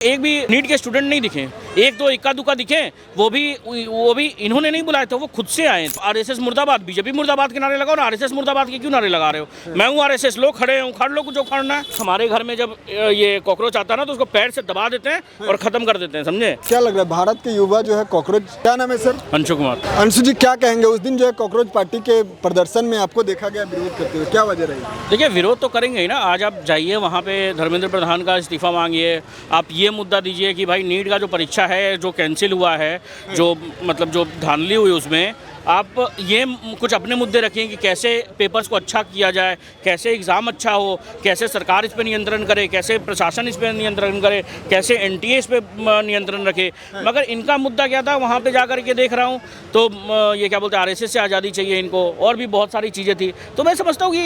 एक भी नीट के स्टूडेंट नहीं दिखे, एक दो इक्का दुक्का दिखे, वो भी इन्होंने नहीं बुलाए थे, वो खुद से आए। आरएसएस मुर्दाबाद, बीजेपी मुर्दाबाद के नारे लगाओ ना, आरएसएस मुर्दाबाद के क्यों नारे लगा रहे हो? मैं हूँ आरएसएस, लोग खड़े हैं, उखाड़ लो कुछ उखाड़ना है। हमारे घर में जब ये कॉकरोच आता है ना तो उसको पैर से दबा देते हैं और खत्म कर देते हैं, समझे? क्या लग रहा है भारत के युवा जो है कॉकरोच, क्या नाम है सर? अंशु कुमार। अंशु जी, क्या कहेंगे? उस दिन जो है कॉकरोच पार्टी के प्रदर्शन में आपको देखा गया विरोध करते हुए, क्या वजह रही? देखिए, विरोध तो करेंगे ही ना। आज आप जाइए वहाँ पे धर्मेंद्र प्रधान का इस्तीफा मांगिए, आप ये मुद्दा दीजिए कि भाई नीट का जो परीक्षा है जो कैंसिल हुआ है, जो मतलब जो धांधली हुई उसमें, आप ये कुछ अपने मुद्दे रखें कि कैसे पेपर्स को अच्छा किया जाए, कैसे एग्ज़ाम अच्छा हो, कैसे सरकार इस पे नियंत्रण करे, कैसे प्रशासन इस पे नियंत्रण करे, कैसे एनटीए इस पे नियंत्रण रखे। मगर इनका मुद्दा क्या था, वहाँ पे जा कर के देख रहा हूँ तो ये क्या बोलते हैं, आरएसएस से आज़ादी चाहिए इनको, और भी बहुत सारी चीज़ें थी। तो मैं समझता हूँ कि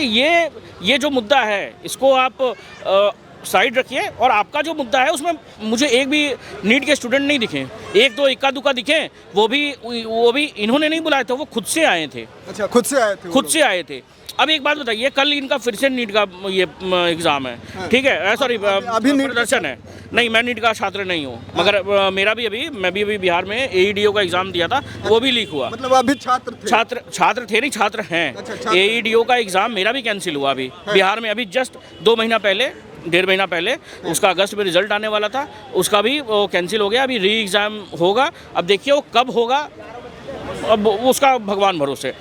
ये जो मुद्दा है इसको आप साइड रखिए, और आपका जो मुद्दा है उसमें मुझे एक भी नीट के स्टूडेंट नहीं दिखे, एक दो इक्का दुक्का दिखे, वो भी इन्होंने नहीं बुलाए थे, वो खुद से आए थे। अच्छा, खुद से आए थे? खुद से आए थे। अब एक बात बताइए, कल इनका फिर से नीट का ये एग्ज़ाम है, ठीक है, सॉरी अभी प्रदर्शन है। नहीं, मैं नीट का छात्र नहीं हूँ, मगर मैं भी अभी बिहार में एईडीओ का एग्ज़ाम दिया था, वो भी लीक हुआ। मतलब अभी छात्र थे नहीं, छात्र हैं। एईडीओ का एग्ज़ाम मेरा भी कैंसिल हुआ अभी बिहार में, अभी जस्ट 1.5 महीना पहले उसका अगस्त में रिजल्ट आने वाला था, उसका भी वो कैंसिल हो गया। अभी री एग्ज़ाम होगा, अब देखिए वो कब होगा, अब उसका भगवान भरोसे।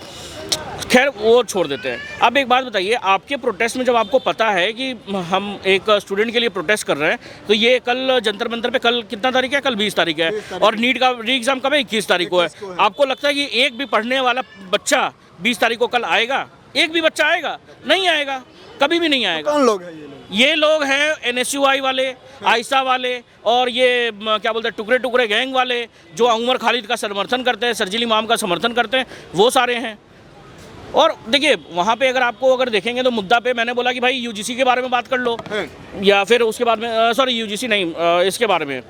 खैर, वो छोड़ देते हैं। अब एक बात बताइए, आपके प्रोटेस्ट में जब आपको पता है कि हम एक स्टूडेंट के लिए प्रोटेस्ट कर रहे हैं, तो ये कल जंतर मंतर पे, कल कितना तारीख है? कल 20 तारीख है, और नीट का री एग्ज़ाम कब है? 21 तारीख को है। आपको लगता है कि एक भी पढ़ने वाला बच्चा 20 तारीख को कल आएगा? एक भी बच्चा आएगा? नहीं आएगा, कभी भी नहीं आएगा। कौन लोग हैं ये लोग हैं एनएसयूआई वाले, आयशा वाले, और ये क्या बोलते हैं, टुकड़े टुकड़े गैंग वाले, जो उमर खालिद का समर्थन करते हैं, शर्जील इमाम का समर्थन करते हैं, वो सारे हैं। और देखिए, वहाँ पे अगर देखेंगे तो मुद्दा पे मैंने बोला कि भाई यूजीसी के बारे में बात कर लो, या फिर उसके बाद में सॉरी यूजीसी नहीं, इसके बारे में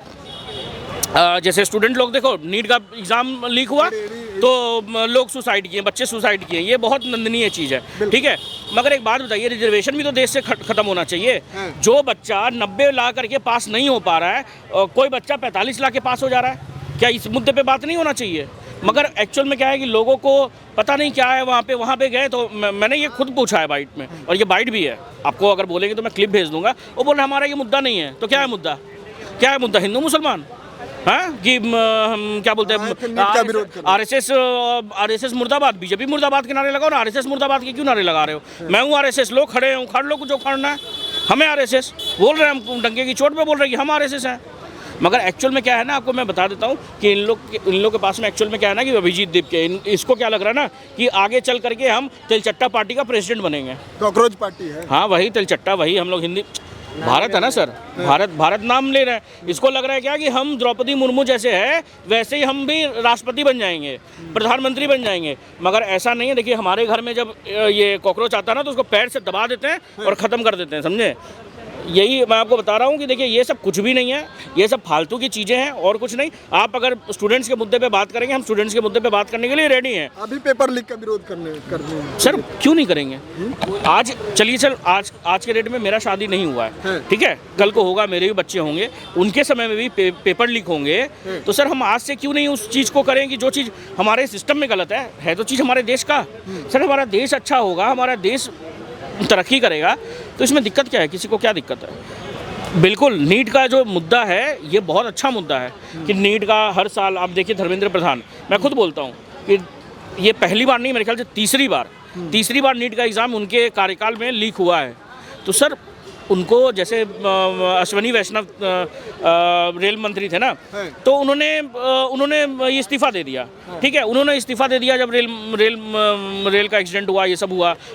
जैसे स्टूडेंट लोग, देखो नीट का एग्ज़ाम लीक हुआ तो लोग सुसाइड किए, बच्चे सुसाइड किए, ये बहुत निंदनीय चीज़ है, ठीक है। मगर एक बात बताइए, रिजर्वेशन भी तो देश से ख़त्म होना चाहिए। जो बच्चा 90 ला करके पास नहीं हो पा रहा है, कोई बच्चा 45 ला के पास हो जा रहा है, क्या इस मुद्दे पे बात नहीं होना चाहिए? मगर एक्चुअल में क्या है कि लोगों को पता नहीं क्या है, वहाँ पे गए तो मैंने ये खुद पूछा है बाइट में, और ये बाइट भी है, आपको अगर बोलेंगे तो मैं क्लिप भेज दूंगा। वो बोल रहे हमारा ये मुद्दा नहीं है, तो क्या है मुद्दा? क्या है मुद्दा? हिंदू मुसलमान, हाँ, कि क्या बोलते हैं, आरएसएस मुर्दाबाद, बीजेपी मुर्दाबाद के नारे लगाओ ना, आरएसएस मुर्दाबाद के क्यों नारे लगा रहे हो? मैं हूँ आरएसएस, लोग खड़े हैं, उखाड़ लो कुछ उखाड़ना है। हमें आरएसएस बोल रहे हैं, हम डंके की चोट पे बोल रहे हैं कि हम आरएसएस हैं। मगर एक्चुअल में क्या है ना, आपको मैं बता देता हूँ कि इन लोग के पास में एक्चुअल में क्या है ना, कि अभिजीत दीप के इसको क्या लग रहा है ना कि आगे चल करके हम तिलचट्टा पार्टी का प्रेसिडेंट बनेंगे। कॉकरोच पार्टी है, हाँ, वही तिलचट्टा, वही हम लोग हिंदी, भारत है ना सर, भारत नाम ले रहे हैं। इसको लग रहा है क्या कि हम द्रौपदी मुर्मू जैसे है वैसे ही हम भी राष्ट्रपति बन जाएंगे, प्रधानमंत्री बन जाएंगे। मगर ऐसा नहीं है। देखिए, हमारे घर में जब ये कॉकरोच आता है ना तो उसको पैर से दबा देते हैं और ख़त्म कर देते हैं, समझे? यही मैं आपको बता रहा हूँ कि देखिए, ये सब कुछ भी नहीं है, ये सब फालतू की चीज़ें हैं और कुछ नहीं। आप अगर स्टूडेंट्स के मुद्दे पे बात करेंगे, हम स्टूडेंट्स के मुद्दे पे बात करने के लिए रेडी हैं। अभी पेपर लीक का विरोध करने सर, क्यों नहीं करेंगे? आज चलिए, आज के डेट में मेरा शादी नहीं हुआ है, ठीक है, कल को होगा, मेरे भी बच्चे होंगे, उनके समय में भी पेपर लीक होंगे, तो सर हम आज से क्यों नहीं उस चीज़ को करें कि जो चीज़ हमारे सिस्टम में गलत है तो चीज़ हमारे देश का। सर, हमारा देश अच्छा होगा, हमारा देश तरक्की करेगा, तो इसमें दिक्कत क्या है? किसी को क्या दिक्कत है? बिल्कुल, नीट का जो मुद्दा है ये बहुत अच्छा मुद्दा है कि नीट का हर साल आप देखिए, धर्मेंद्र प्रधान, मैं खुद बोलता हूँ कि ये पहली बार नहीं, मेरे ख्याल से तीसरी बार नीट का एग्ज़ाम उनके कार्यकाल में लीक हुआ है। तो सर, उनको जैसे अश्विनी वैष्णव रेल मंत्री थे ना, तो उन्होंने ये इस्तीफ़ा दे दिया, ठीक है, उन्होंने इस्तीफ़ा दे दिया जब रेल का एक्सीडेंट हुआ, ये सब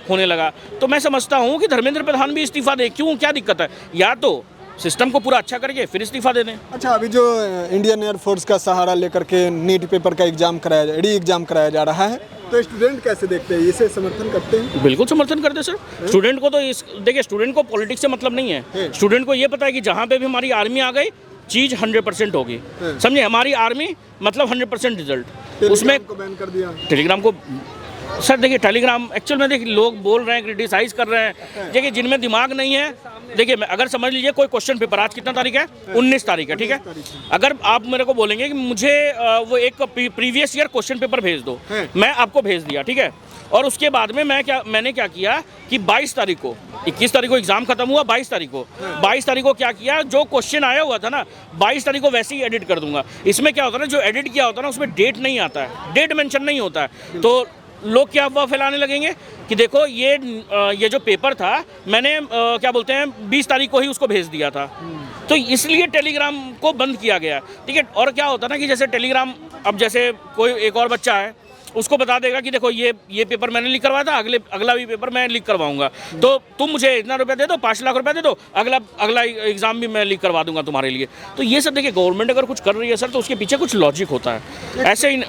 होने लगा। तो मैं समझता हूँ कि धर्मेंद्र प्रधान भी इस्तीफ़ा दे, क्यों, क्या दिक्कत है? या तो सिस्टम को पूरा अच्छा करके फिर इस्तीफ़ा दे दें। अच्छा, अभी जो इंडियन एयरफोर्स का सहारा लेकर के नीट पेपर का री एग्ज़ाम कराया जा रहा है, तो स्टूडेंट कैसे देखते हैं? इसे समर्थन करते हैं? बिल्कुल समर्थन करते हैं सर। स्टूडेंट को तो देखिए, स्टूडेंट को पॉलिटिक्स से मतलब नहीं है। स्टूडेंट को ये पता है कि जहाँ पे भी हमारी आर्मी आ गई, चीज़ 100% होगी, समझे? हमारी आर्मी मतलब 100% रिजल्ट। उसमें को बैन कर दिया, टेलीग्राम को। सर देखिए, टेलीग्राम एक्चुअल में देखिए, लोग बोल रहे हैं, क्रिटिसाइज़ कर रहे हैं, देखिए जिनमें दिमाग नहीं है देखिए मैं अगर समझ लीजिए कोई क्वेश्चन पेपर आज कितना तारीख है 19 तारीख है, ठीक है। अगर आप मेरे को बोलेंगे कि मुझे वो एक प्रीवियस ईयर क्वेश्चन पेपर भेज दो, मैं आपको भेज दिया, ठीक है। और उसके बाद में मैंने क्या किया कि 22 तारीख को, 21 तारीख को एग्जाम खत्म हुआ, 22 तारीख को क्या किया, जो क्वेश्चन आया हुआ था ना 22 तारीख को वैसे ही एडिट कर दूंगा। इसमें क्या होता है ना, जो एडिट किया होता है ना उसमें डेट नहीं आता है, डेट मेंशन नहीं होता है, तो लोग क्या अफवाह फैलाने लगेंगे कि देखो ये जो पेपर था मैंने क्या बोलते हैं 20 तारीख को ही उसको भेज दिया था, तो इसलिए टेलीग्राम को बंद किया गया, ठीक है। और क्या होता है ना कि जैसे टेलीग्राम, अब जैसे कोई एक और बच्चा है उसको बता देगा कि देखो ये पेपर मैंने लीक करवाया था, अगला भी पेपर मैं लीक करवाऊंगा, तो तुम मुझे इतना रुपया दे दो, 5 लाख रुपया दे दो, अगला एग्जाम भी मैं लीक करवा दूंगा तुम्हारे लिए। तो ये सब देखिए, गवर्नमेंट अगर कुछ कर रही है सर तो उसके पीछे कुछ लॉजिक होता है। ऐसे ही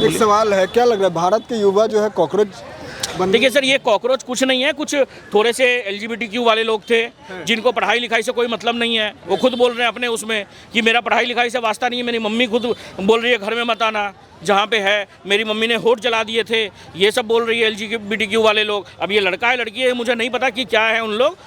एक सवाल है, क्या लग रहा है भारत के युवा जो है कॉकरोच देखिए सर, ये कॉकरोच कुछ नहीं है, कुछ थोड़े से LGBTQ वाले लोग थे जिनको पढ़ाई लिखाई से कोई मतलब नहीं है। वो खुद बोल रहे हैं अपने उसमें कि मेरा पढ़ाई लिखाई से वास्ता नहीं है। मेरी मम्मी खुद बोल रही है घर में मत आना, जहाँ पे है मेरी मम्मी ने होठ जला दिए थे, ये सब बोल रही है LGBTQ वाले लोग। अब ये लड़का है लड़की है मुझे नहीं पता कि क्या है उन लोग,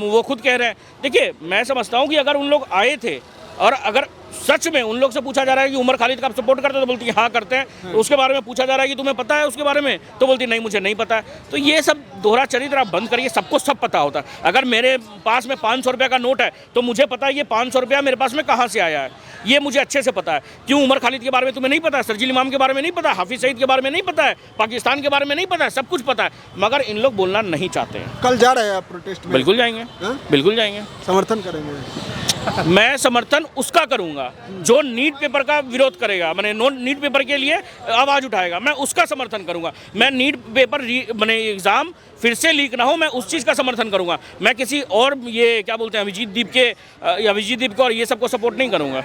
वो खुद कह रहे हैं। देखिए मैं समझता हूँ कि अगर उन लोग आए थे और अगर सच में उन लोग से पूछा जा रहा है कि उमर खालिद का आप सपोर्ट करते हैं, तो बोलती है हाँ करते हैं। तो उसके बारे में पूछा जा रहा है कि तुम्हें पता है उसके बारे में, तो बोलती नहीं मुझे नहीं पता है। तो ये सब दोहरा चरित्र आप बंद करिए, सबको सब पता होता है। अगर मेरे पास में 500 रुपये का नोट है तो मुझे पता है ये 500 रुपया मेरे पास में कहाँ से आया है, ये मुझे अच्छे से पता है। क्यों उमर खालिद के बारे में तुम्हें नहीं पता है, सरजील इमाम के बारे में नहीं पता है, हाफिज सईद के बारे में नहीं पता है, पाकिस्तान के बारे में नहीं पता है, सब कुछ पता है, मगर इन लोग बोलना नहीं चाहते हैं। कल जा रहे हैं आप प्रोटेस्ट में? बिल्कुल जाएंगे, बिल्कुल जाएंगे, समर्थन करेंगे। मैं समर्थन उसका करूंगा जो नीट पेपर का विरोध करेगा, मैंने नीट पेपर के लिए आवाज़ उठाएगा, मैं उसका समर्थन करूंगा। मैं नीट पेपर मैंने एग्ज़ाम फिर से लीक ना हो, मैं उस चीज़ का समर्थन करूंगा। मैं किसी और ये क्या बोलते हैं अभिजीत दीप के और ये सब को सपोर्ट नहीं करूंगा।